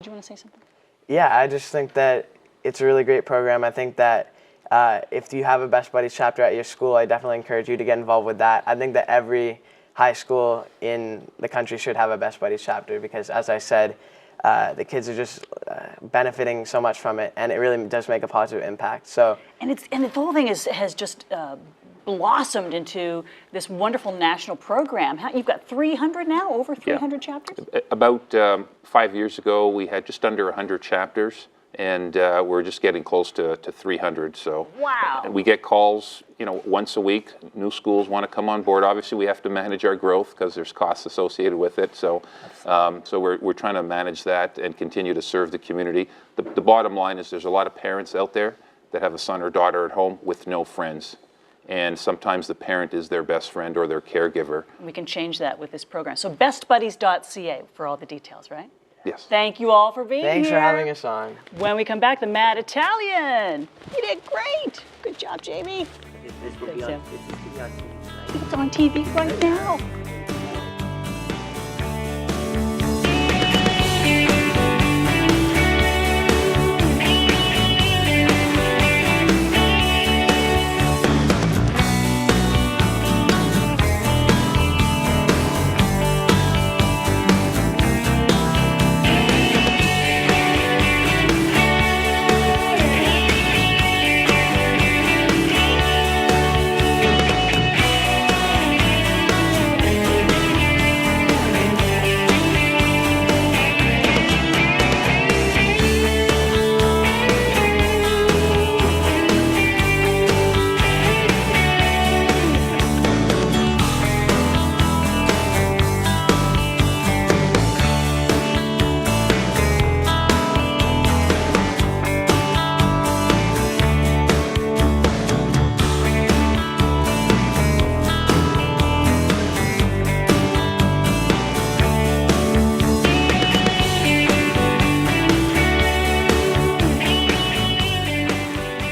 Did you want to say something? Yeah, I just think that it's a really great program. I think that if you have a Best Buddies chapter at your school, I definitely encourage you to get involved with that. I think that every high school in the country should have a Best Buddies chapter because, as I said, the kids are just benefiting so much from it, and it really does make a positive impact. So, and the whole thing has just blossomed into this wonderful national program. You've got 300 now, over 300 chapters? About 5 years ago, we had just under 100 chapters, and we're just getting close to 300. So wow. And we get calls, once a week. New schools want to come on board. Obviously, we have to manage our growth because there's costs associated with it. So, so we're trying to manage that and continue to serve the community. The bottom line is there's a lot of parents out there that have a son or daughter at home with no friends. And sometimes the parent is their best friend or their caregiver. We can change that with this program. So bestbuddies.ca for all the details, right? Yes. Thank you all for being here. Thanks for having us on. When we come back, the MAD Italian. You did great. Good job, Jamie. This will be on TV tonight. It's on TV right now.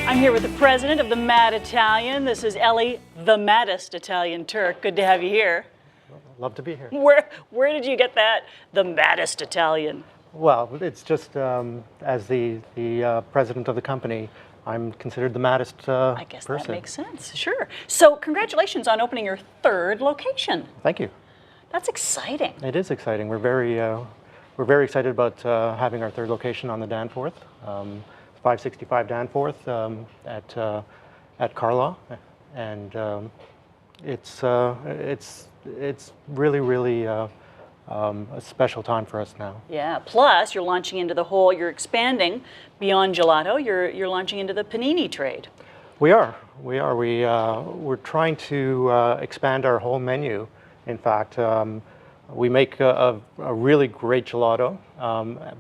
I'm here with the president of the MAD Italian. This is Ellie, the Maddest Italian Turk. Good to have you here. Love to be here. Where did you get that, the Maddest Italian? Well, it's just as the president of the company, I'm considered the maddest person. I guess that makes sense, sure. So congratulations on opening your third location. Thank you. That's exciting. It is exciting. We're very excited about having our third location on the Danforth, 565 Danforth at Carlaw, and it's really a special time for us now. Yeah. Plus, you're launching into you're expanding beyond gelato. You're launching into the panini trade. We're trying to expand our whole menu. In fact, we make a really great gelato,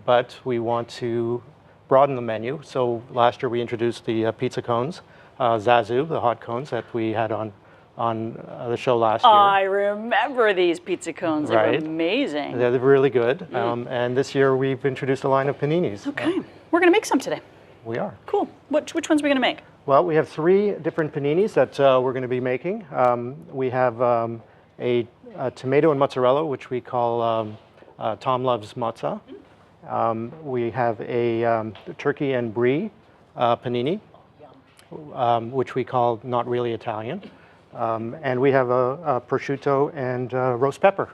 but we want to broaden the menu. So last year we introduced the pizza cones, Zazu, the hot cones that we had on the show last year. I remember these pizza cones. They're amazing. They're really good. And this year we've introduced a line of paninis. Okay. We're going to make some today. We are. Cool. Which ones are we going to make? Well, we have 3 different paninis that we're going to be making. We have a tomato and mozzarella, which we call Tom Loves Mozza. We have a turkey and brie panini, which we call Not Really Italian. And we have a prosciutto and roast pepper,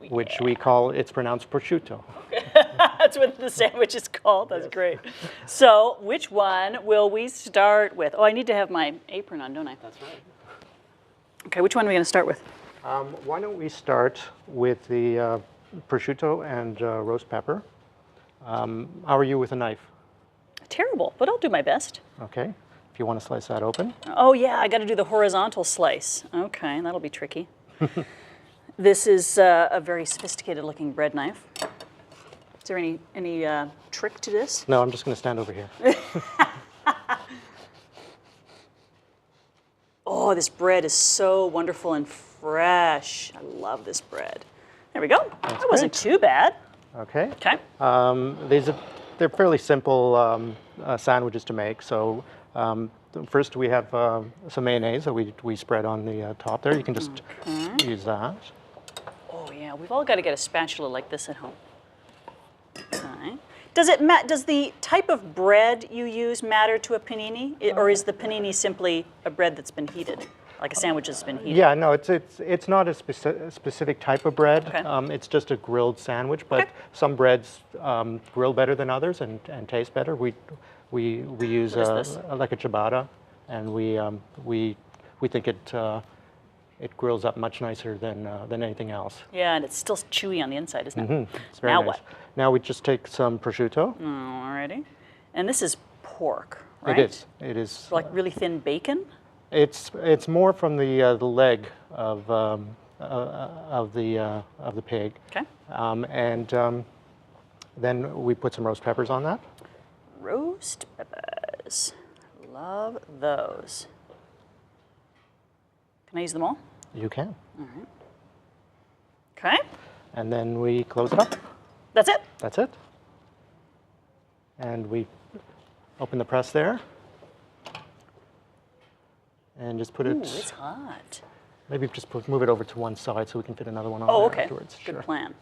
which we call, it's pronounced prosciutto. That's what the sandwich is called. That's great. So which one will we start with? Oh, I need to have my apron on, don't I? That's right. Okay, which one are we going to start with? Why don't we start with the prosciutto and roast pepper. How are you with a knife? Terrible, but I'll do my best. Okay, if you want to slice that open. Oh yeah, I got to do the horizontal slice. Okay, that'll be tricky. This is a very sophisticated looking bread knife. Is there any trick to this? No, I'm just going to stand over here. Oh, this bread is so wonderful and fresh. I love this bread. There we go. That wasn't too bad. Okay. Okay. They're fairly simple sandwiches to make. So first we have some mayonnaise that we spread on the top there. You can just use that. Oh yeah, we've all got to get a spatula like this at home. Okay. Does the type of bread you use matter to a panini, or is the panini simply a bread that's been heated, like a sandwich that's been heated? Yeah, no, it's not a specific type of bread. Okay. It's just a grilled sandwich, but Okay. some breads grill better than others and taste better. We use What is this? like a ciabatta, and we think it grills up much nicer than anything else. Yeah, and it's still chewy on the inside, isn't it? It's very Now nice. what? Now we just take some prosciutto. Alrighty. And this is pork, right? It is. It is. Like really thin bacon? It's more from the leg of the pig, Okay. and then we put some roast peppers on that. Roast peppers. Love those. Can I use them all? You can, Okay. and then we close it up. That's it? That's it. And we open the press there, and just put Ooh, it. it's hot. Maybe just move it over to one side so we can fit another one on Oh, there okay. afterwards. Good Sure. plan.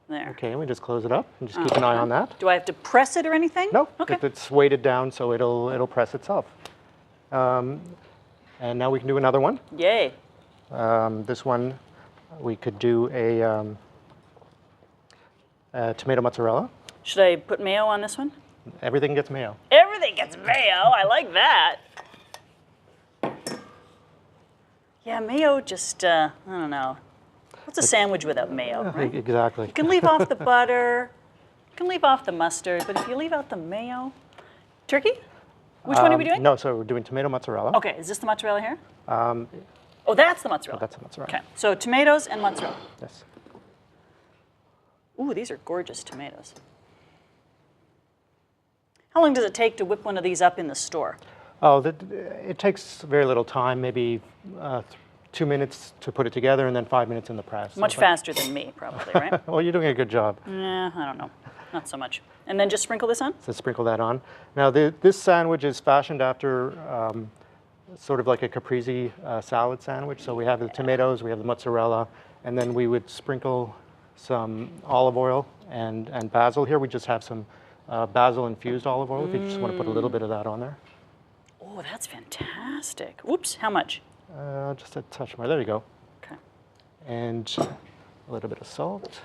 There. Okay, we just close it up and just keep an eye on that. Do I have to press it or anything? No, Okay. it's weighted down so it'll press itself. And now we can do another one. Yay. This one, we could do a tomato mozzarella. Should I put mayo on this one? Everything gets mayo. Everything gets mayo. I like that. Yeah, mayo just, I don't know. What's a sandwich without mayo, right? Exactly. You can leave off the butter, you can leave off the mustard, but if you leave out the mayo. Turkey? Which one are we doing? No, so we're doing tomato mozzarella. Okay, is this the mozzarella here? Oh, that's the mozzarella. That's the mozzarella. Okay, so tomatoes and mozzarella. Yes. Ooh, these are gorgeous tomatoes. How long does it take to whip one of these up in the store? Oh, it takes very little time, maybe 2 minutes to put it together and then 5 minutes in the press. Much faster than me, probably, right? Well, you're doing a good job. Nah, I don't know. Not so much. And then just sprinkle this on? So sprinkle that on. Now, this sandwich is fashioned after sort of like a caprese salad sandwich. So we have the tomatoes, we have the mozzarella, and then we would sprinkle some olive oil and basil. Here we just have some basil infused olive oil, if you just want to put a little bit of that on there. Oh, that's fantastic. Oops, how much? Just a touch more. There you go. Okay. And a little bit of salt.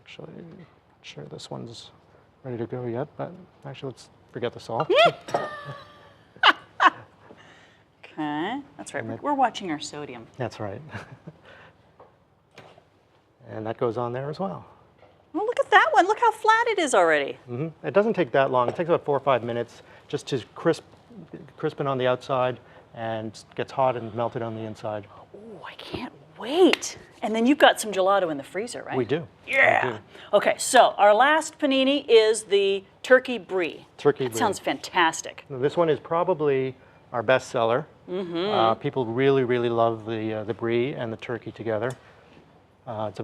Actually, not sure this one's ready to go yet, but actually let's forget the salt. Okay, that's right. We're watching our sodium. That's right. And that goes on there as well. Oh, look at that one. Look how flat it is already. It doesn't take that long. It takes about 4 or 5 minutes just to crispen on the outside and gets hot and melted on the inside. Oh, I can't wait. And then you've got some gelato in the freezer, right? We do. Yeah. We do. Okay, so our last panini is the turkey brie. Turkey That brie. sounds fantastic. This one is probably our best seller. People really, really love the brie and the turkey together. It's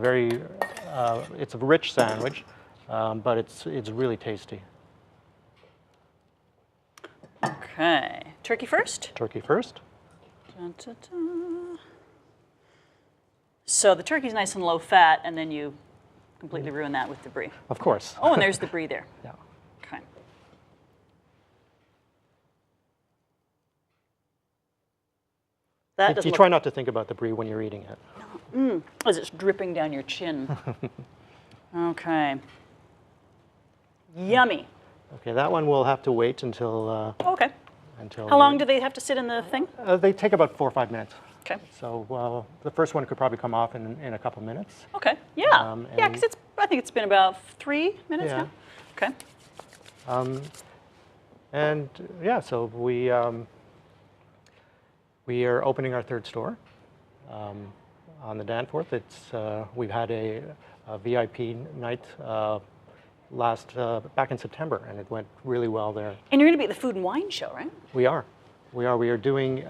a rich sandwich, but it's really tasty. Okay, turkey first. Turkey first. Dun, dun, dun. So the turkey's nice and low fat, and then you completely ruin that with the brie. Of course. Oh, and there's the brie there. Yeah. Okay. That You doesn't try not to think about the brie when you're eating it. as it's dripping down your chin. Okay. Yummy. Okay, that one will have to wait until Okay. until. How long do they have to sit in the thing? They take about 4 or 5 minutes. Okay. So the first one could probably come off in a couple minutes. Okay. Yeah. Yeah, and- because I think it's been about 3 minutes Yeah. now. Okay. And yeah, so we are opening our third store on the Danforth. We've had a VIP night back in September, and it went really well there. And you're going to be at the Food and Wine Show, right? We are doing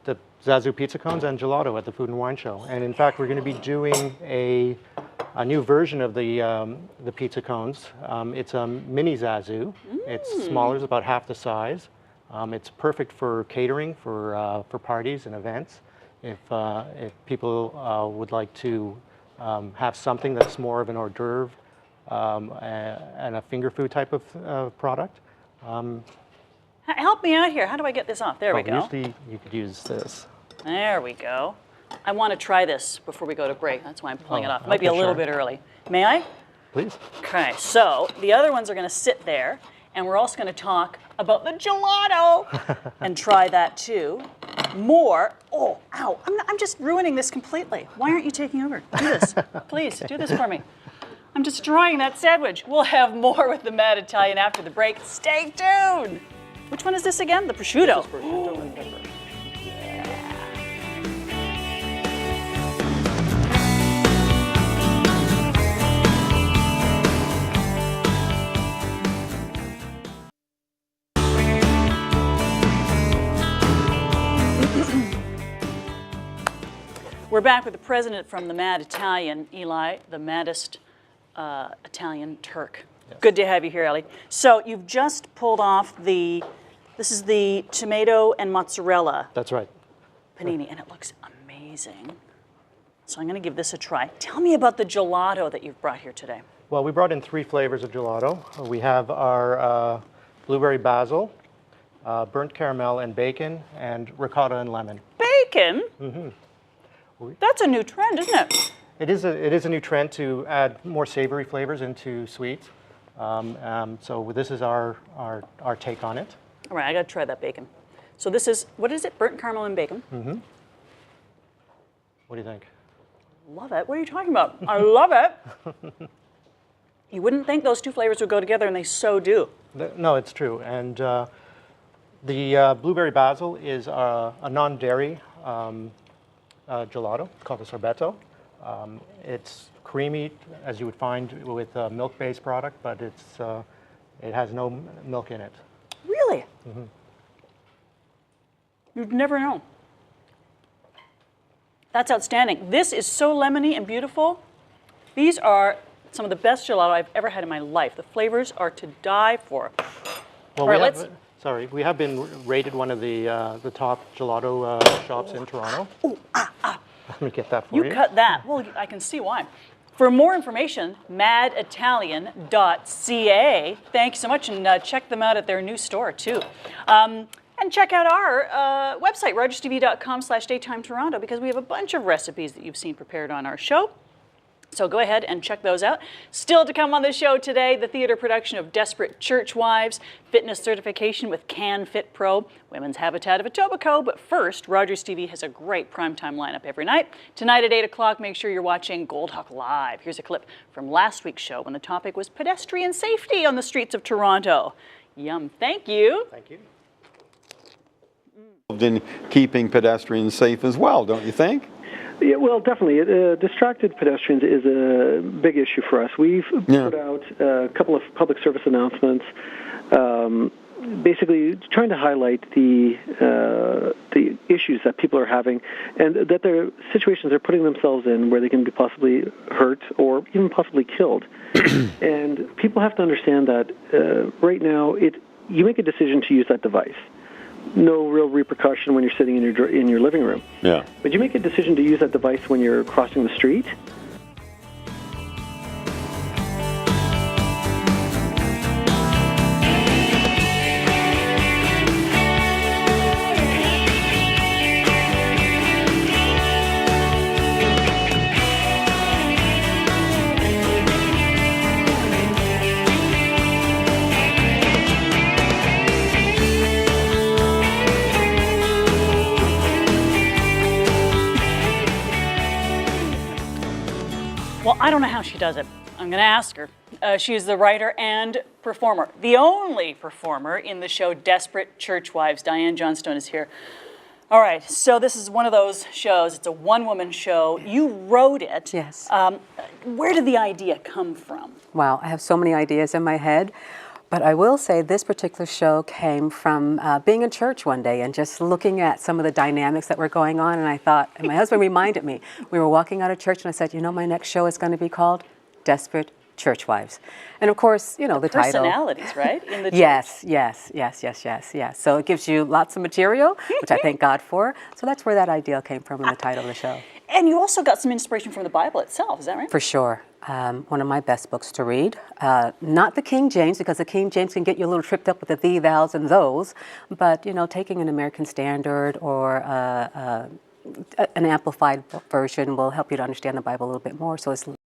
the Zazu pizza cones and gelato at the Food and Wine Show, and in fact, we're going to be doing a new version of the pizza cones. It's a mini Zazu. It's smaller, it's about half the size. It's perfect for catering, for parties and events. If people would like to have something that's more of an hors d'oeuvre and a finger food type of product. Help me out here. How do I get this off? There we go. Usually you could use this. There we go. I want to try this before we go to break. That's why I'm pulling it off. It might be okay, a little sure. bit early. May I? Please. Okay, so the other ones are going to sit there, and we're also going to talk about the gelato and try that too. More. Oh, ow. I'm just ruining this completely. Why aren't you taking over? Do this. Please, do this for me. I'm destroying that sandwich. We'll have more with the Mad Italian after the break. Stay tuned. Which one is this again? The prosciutto. Prosciutto and pepper. We're back with the president from the Mad Italian, Eli, the maddest Italian Turk. Yes. Good to have you here, Eli. So you've just pulled off this is the tomato and mozzarella. That's right. Panini, and it looks amazing. So I'm going to give this a try. Tell me about the gelato that you've brought here today. Well, we brought in 3 flavors of gelato. We have our blueberry basil, burnt caramel and bacon, and ricotta and lemon. Bacon? Mm-hmm. That's a new trend, isn't it? It is a new trend to add more savory flavors into sweets. So this is our take on it. All right, I got to try that bacon. So this is, what is it? Burnt caramel and bacon? Mm-hmm. What do you think? Love it. What are you talking about? I love it. You wouldn't think those 2 flavors would go together, and they so do. No, it's true. And the blueberry basil is a non-dairy gelato. It's called a sorbetto. It's creamy, as you would find with a milk-based product, but it has no milk in it. Really? Mm-hmm. You'd never know. That's outstanding. This is so lemony and beautiful. These are some of the best gelato I've ever had in my life. The flavors are to die for. Well, we have been rated one of the top gelato shops in Toronto. Ooh, Let me get that for you. You cut that. Well, I can see why. For more information, maditalian.ca. Thank you so much, and check them out at their new store, too. And check out our website, rogerstv.com/DayTime Toronto, because we have a bunch of recipes that you've seen prepared on our show. So go ahead and check those out. Still to come on the show today, the theater production of Desperate Church Wives, fitness certification with Can Fit Pro, Women's Habitat of Etobicoke. But first, Rogers TV has a great primetime lineup every night. Tonight at 8 o'clock, make sure you're watching Gold Hawk Live. Here's a clip from last week's show when the topic was pedestrian safety on the streets of Toronto. Yum, thank you. Thank you. In keeping pedestrians safe as well, don't you think? Yeah, well, definitely. Distracted pedestrians is a big issue for us. We've put out a couple of public service announcements, basically trying to highlight the issues that people are having, and that there are situations they're putting themselves in where they can be possibly hurt or even possibly killed. And people have to understand that right now, you make a decision to use that device. No real repercussion when you're sitting in your living room. Yeah. But you make a decision to use that device when you're crossing the street. Well, I don't know how she does it. I'm going to ask her. She is the writer and performer, the only performer in the show Desperate Church Wives. Diane Johnstone is here. All right, so this is one of those shows. It's a one-woman show. You wrote it. Yes. Where did the idea come from? Wow, I have so many ideas in my head. But I will say this particular show came from being in church one day and just looking at some of the dynamics that were going on. And I thought, and my husband reminded me, we were walking out of church and I said, you know, my next show is going to be called Desperate Church Wives. And of course, you know, the title. Personalities, right? In the church. Yes. So it gives you lots of material, which I thank God for. So that's where that idea came from in the title of the show. And you also got some inspiration from the Bible itself, is that right? For sure. One of my best books to read. Not the King James, because the King James can get you a little tripped up with the thee, thous, and those. But, you know, taking an American Standard or an amplified version will help you to understand the Bible a little bit more. So it's